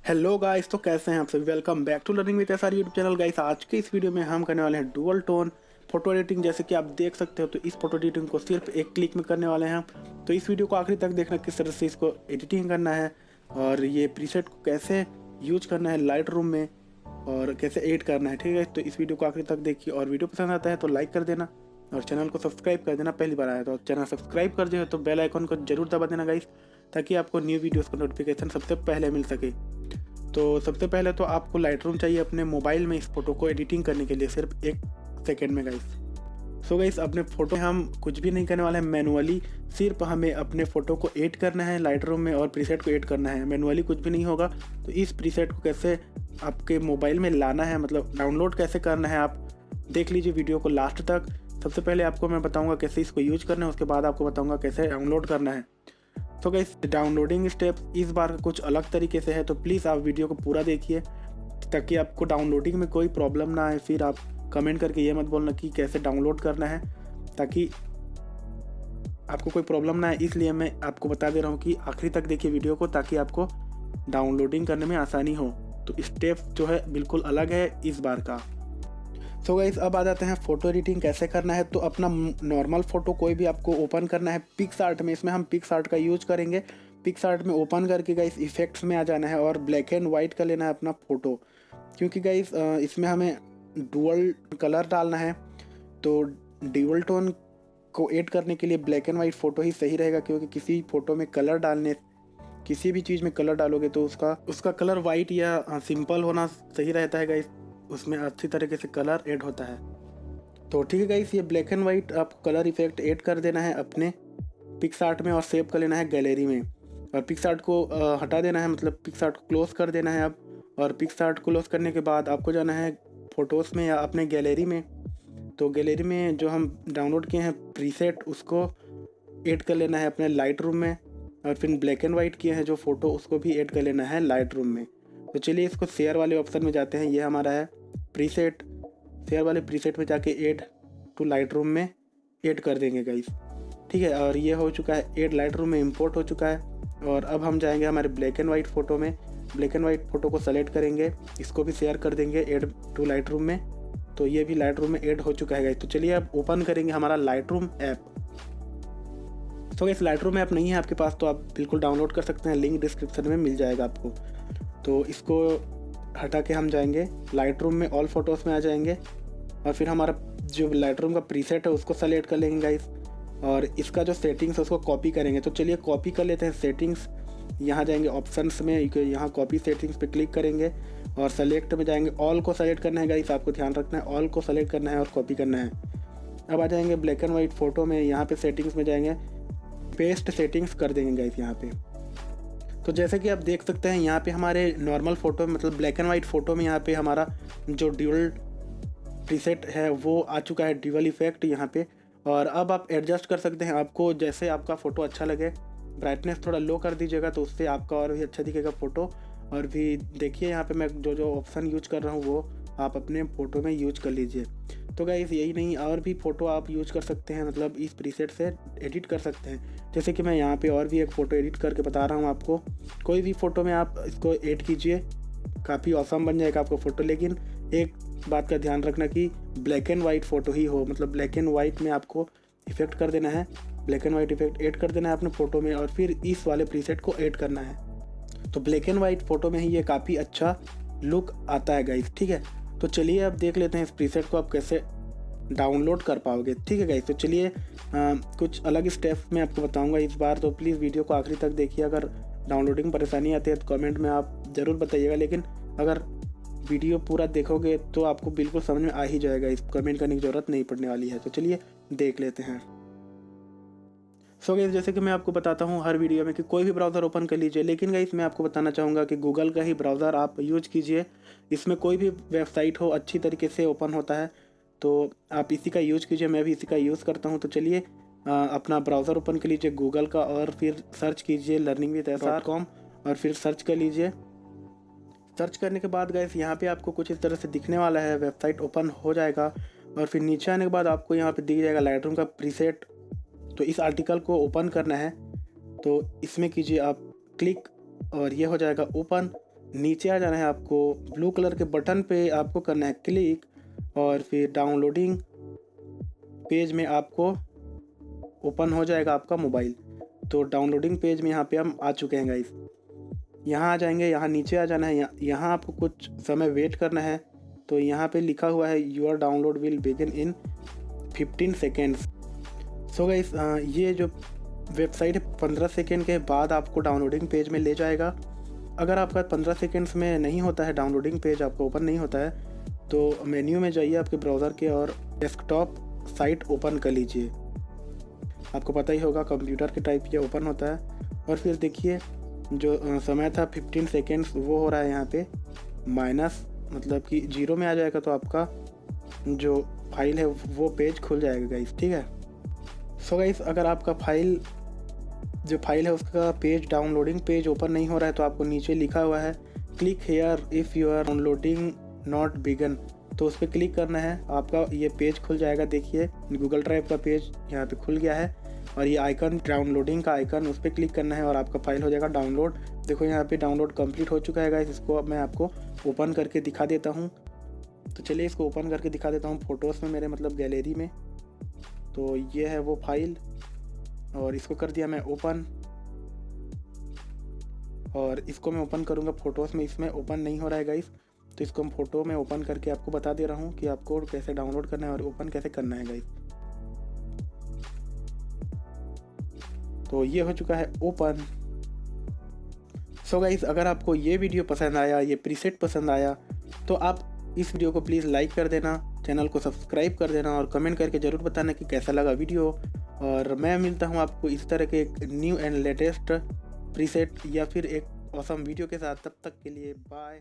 Hello guys, तो कैसे हैं आप सभी। Welcome back to learning with SR YouTube channel. Guys, आज के इस वीडियो में हम करने वाले हैं डुअल टोन फोटो एडिटिंग। जैसे कि आप देख सकते हो, तो इस फोटो एडिटिंग को सिर्फ एक क्लिक में करने वाले हैं। तो इस वीडियो को आखिरी तक देखना, किस तरह से इसको एडिटिंग करना है और ये प्रीसेट को कैसे यूज करना है लाइट रूम में और कैसे एडिट करना है। ठीक है, तो इस वीडियो को आखिरी तक देखिए और वीडियो पसंद आता है तो लाइक कर देना और चैनल को सब्सक्राइब कर देना। पहली बार आया तो चैनल सब्सक्राइब कर दिया तो बेल आइकन को जरूर दबा देना गाइस, ताकि आपको न्यू वीडियोस का नोटिफिकेशन सबसे पहले मिल सके। तो सबसे पहले तो आपको लाइटरूम चाहिए अपने मोबाइल में इस फोटो को एडिटिंग करने के लिए, सिर्फ 1 सेकेंड में गाइस। सो गाइस, अपने फ़ोटो हम कुछ भी नहीं करने वाले हैं मैनुअली, सिर्फ हमें अपने फ़ोटो को एड करना है लाइटरूम में और प्रीसेट को एड करना है। मैनुअली कुछ भी नहीं होगा। तो इस प्रीसेट को कैसे आपके मोबाइल में लाना है, मतलब डाउनलोड कैसे करना है, आप देख लीजिए वीडियो को लास्ट तक। सबसे पहले आपको मैं बताऊँगा कैसे इसको यूज करना है, उसके बाद आपको बताऊँगा कैसे डाउनलोड करना है। तो गाइस, डाउनलोडिंग स्टेप इस बार कुछ अलग तरीके से है, तो प्लीज़ आप वीडियो को पूरा देखिए ताकि आपको डाउनलोडिंग में कोई प्रॉब्लम ना आए। फिर आप कमेंट करके ये मत बोलना कि कैसे डाउनलोड करना है, ताकि आपको कोई प्रॉब्लम ना आए। इसलिए मैं आपको बता दे रहा हूँ कि आखिरी तक देखिए वीडियो को, ताकि आपको डाउनलोडिंग करने में आसानी हो। तो स्टेप जो है बिल्कुल अलग है इस बार का। सो गाइस, अब आ जाते हैं फ़ोटो एडिटिंग कैसे करना है। तो अपना नॉर्मल फ़ोटो कोई भी आपको ओपन करना है पिक्सआर्ट में। इसमें हम पिक्सआर्ट का यूज करेंगे। पिक्सआर्ट में ओपन करके गाइस इफेक्ट्स में आ जाना है और ब्लैक एंड वाइट का लेना है अपना फ़ोटो, क्योंकि गाइस इसमें हमें डुअल कलर डालना है। तो डुअल टोन को ऐड करने के लिए ब्लैक एंड वाइट फ़ोटो ही सही रहेगा, क्योंकि किसी फ़ोटो में कलर डालने, किसी भी चीज़ में कलर डालोगे तो उसका कलर वाइट या सिंपल होना सही रहता है गाइस, उसमें अच्छी तरीके से कलर ऐड होता है। तो ठीक है गाइस, ये ब्लैक एंड वाइट आपको कलर इफेक्ट ऐड कर देना है अपने पिक्सआर्ट में और सेव कर लेना है गैलरी में। और पिक्सआर्ट को हटा देना है, मतलब पिक्सआर्ट को क्लोज कर देना है अब। और पिक्सआर्ट क्लोज करने के बाद आपको जाना है फ़ोटोज़ में या अपने गैलरी में। तो गैलरी में जो हम डाउनलोड किए हैं प्रीसेट, उसको ऐड कर लेना है अपने लाइट रूम में। और फिर ब्लैक एंड वाइट किए हैं जो फ़ोटो, उसको भी ऐड कर लेना है लाइट रूम में। तो चलिए इसको शेयर वाले ऑप्शन में जाते हैं। ये हमारा है प्रीसेट, शेयर वाले प्रीसेट में जाके ऐड टू लाइट रूम में ऐड कर देंगे गाइस। ठीक है, और ये हो चुका है ऐड लाइट रूम में, इंपोर्ट हो चुका है। और अब हम जाएंगे हमारे ब्लैक एंड वाइट फ़ोटो में। ब्लैक एंड वाइट फ़ोटो को सेलेक्ट करेंगे, इसको भी शेयर कर देंगे ऐड टू लाइट रूम में। तो ये भी लाइट रूम में ऐड हो चुका है गाइस। तो चलिए अब ओपन करेंगे हमारा लाइट रूम ऐप। तो इस लाइट रूम ऐप नहीं है आपके पास तो आप बिल्कुल डाउनलोड कर सकते हैं, लिंक डिस्क्रिप्शन में मिल जाएगा आपको। तो इसको हटा के हम जाएंगे लाइट रूम में, ऑल फोटोज़ में आ जाएंगे और फिर हमारा जो लाइट रूम का प्रीसेट है उसको सेलेक्ट कर लेंगे गाइस। और इसका जो सेटिंग्स है उसको कॉपी करेंगे। तो चलिए कॉपी कर लेते हैं सेटिंग्स। यहाँ जाएंगे ऑप्शंस में, यहाँ कॉपी सेटिंग्स पे क्लिक करेंगे और सेलेक्ट में जाएंगे, ऑल को सेलेक्ट करना है गाइस, आपको ध्यान रखना है, ऑल को सेलेक्ट करना है और कॉपी करना है। अब आ जाएंगे ब्लैक एंड वाइट फ़ोटो में, यहाँ पे सेटिंग्स में जाएंगे, पेस्ट सेटिंग्स कर देंगे गाइस यहाँ पे। तो जैसे कि आप देख सकते हैं यहाँ पे हमारे नॉर्मल फ़ोटो में, मतलब ब्लैक एंड वाइट फ़ोटो में, यहाँ पे हमारा जो ड्यूअल प्रीसेट है वो आ चुका है, ड्यूअल इफेक्ट यहाँ पे। और अब आप एडजस्ट कर सकते हैं, आपको जैसे आपका फ़ोटो अच्छा लगे। ब्राइटनेस थोड़ा लो कर दीजिएगा तो उससे आपका और भी अच्छा दिखेगा फ़ोटो। और भी देखिए यहाँ पे मैं जो ऑप्शन यूज कर रहा हूँ वो आप अपने फ़ोटो में यूज कर लीजिए। तो गाइस, यही नहीं और भी फ़ोटो आप यूज कर सकते हैं, मतलब इस प्रीसेट से एडिट कर सकते हैं। जैसे कि मैं यहाँ पे और भी एक फ़ोटो एडिट करके बता रहा हूँ आपको। कोई भी फ़ोटो में आप इसको ऐड कीजिए, काफ़ी ऑसम बन जाएगा आपका फ़ोटो। लेकिन एक बात का ध्यान रखना कि ब्लैक एंड वाइट फ़ोटो ही हो, मतलब ब्लैक एंड वाइट में आपको इफेक्ट कर देना है, black and white effect add कर देना है अपने फ़ोटो में और फिर इस वाले प्रीसेट को ऐड करना है। तो ब्लैक एंड वाइट फ़ोटो में ही ये काफ़ी अच्छा लुक आता है गाइस। ठीक है, तो चलिए अब देख लेते हैं इस प्रीसेट को आप कैसे डाउनलोड कर पाओगे। ठीक है गाइस, तो चलिए कुछ अलग स्टेप मैं आपको बताऊंगा इस बार। तो प्लीज़ वीडियो को आखिरी तक देखिए। अगर डाउनलोडिंग परेशानी आती है तो कमेंट में आप ज़रूर बताइएगा, लेकिन अगर वीडियो पूरा देखोगे तो आपको बिल्कुल समझ में आ ही जाएगा, इस कमेंट करने की ज़रूरत नहीं पड़ने वाली है। तो चलिए देख लेते हैं। सो गाइस, जैसे कि मैं आपको बताता हूँ हर वीडियो में कि कोई भी ब्राउज़र ओपन कर लीजिए, लेकिन गाइस मैं आपको बताना चाहूँगा कि गूगल का ही ब्राउज़र आप यूज कीजिए। इसमें कोई भी वेबसाइट हो अच्छी तरीके से ओपन होता है, तो आप इसी का यूज़ कीजिए। मैं भी इसी का यूज़ करता हूँ। तो चलिए अपना ब्राउज़र ओपन कर लीजिए गूगल का और फिर सर्च कीजिए learningwithsr.com और फिर सर्च कर लीजिए। सर्च करने के बाद गाइस यहाँ पे आपको कुछ इस तरह से दिखने वाला है, वेबसाइट ओपन हो जाएगा। और फिर नीचे आने के बाद आपको यहाँ पे दिख जाएगा लाइटरूम का प्रीसेट। तो इस आर्टिकल को ओपन करना है, तो इसमें कीजिए आप क्लिक और ये हो जाएगा ओपन। नीचे आ जाना है आपको, ब्लू कलर के बटन पे आपको करना है क्लिक और फिर डाउनलोडिंग पेज में आपको ओपन हो जाएगा आपका मोबाइल। तो डाउनलोडिंग पेज में यहाँ पे हम आ चुके हैं गाइस। यहाँ आ जाएंगे, यहाँ नीचे आ जाना है, यहाँ आपको कुछ समय वेट करना है। तो यहाँ पे लिखा हुआ है your download will begin in 15 seconds. So guys ये जो वेबसाइट 15 सेकेंड के बाद आपको डाउनलोडिंग पेज में ले जाएगा। अगर आपका 15 सेकेंड्स में नहीं होता है, डाउनलोडिंग पेज आपका ओपन नहीं होता है, तो मेन्यू में जाइए आपके ब्राउज़र के और डेस्कटॉप साइट ओपन कर लीजिए। आपको पता ही होगा कंप्यूटर के टाइप ये ओपन होता है। और फिर देखिए जो समय था 15 सेकेंड्स वो हो रहा है यहाँ पे माइनस, मतलब कि 0 में आ जाएगा। तो आपका जो फाइल है वो पेज खुल जाएगा गाइस, ठीक है। सो गाइस अगर आपका जो फाइल है उसका पेज डाउनलोडिंग पेज ओपन नहीं हो रहा है तो आपको नीचे लिखा हुआ है click here if you are downloading not begin. तो उस पर क्लिक करना है, आपका ये पेज खुल जाएगा। देखिए गूगल ड्राइव का पेज यहाँ पे खुल गया है और ये आइकन डाउनलोडिंग का आइकन, उस पर क्लिक करना है और आपका फाइल हो जाएगा डाउनलोड। देखो यहाँ पे डाउनलोड कंप्लीट हो चुका है गाइस। इसको अब मैं आपको ओपन करके दिखा देता हूँ। तो चलिए इसको ओपन करके दिखा देता हूँ फ़ोटोज़ में, मेरे मतलब गैलरी में। तो ये है वो फाइल और इसको कर दिया मैं ओपन, और इसको मैं ओपन करूँगा फ़ोटोज़ में। इसमें ओपन नहीं हो रहा है गाइस, तो इसको हम फ़ोटो में ओपन करके आपको बता दे रहा हूँ कि आपको कैसे डाउनलोड करना है और ओपन कैसे करना है गाइस। तो ये हो चुका है ओपन। सो गाइस अगर आपको ये वीडियो पसंद आया, ये प्रीसेट पसंद आया, तो आप इस वीडियो को प्लीज़ लाइक कर देना, चैनल को सब्सक्राइब कर देना और कमेंट करके ज़रूर बताना कि कैसा लगा वीडियो। और मैं मिलता हूँ आपको इस तरह के एक न्यू एंड लेटेस्ट प्रीसेट या फिर एक ऑसम वीडियो के साथ। तब तक के लिए बाय।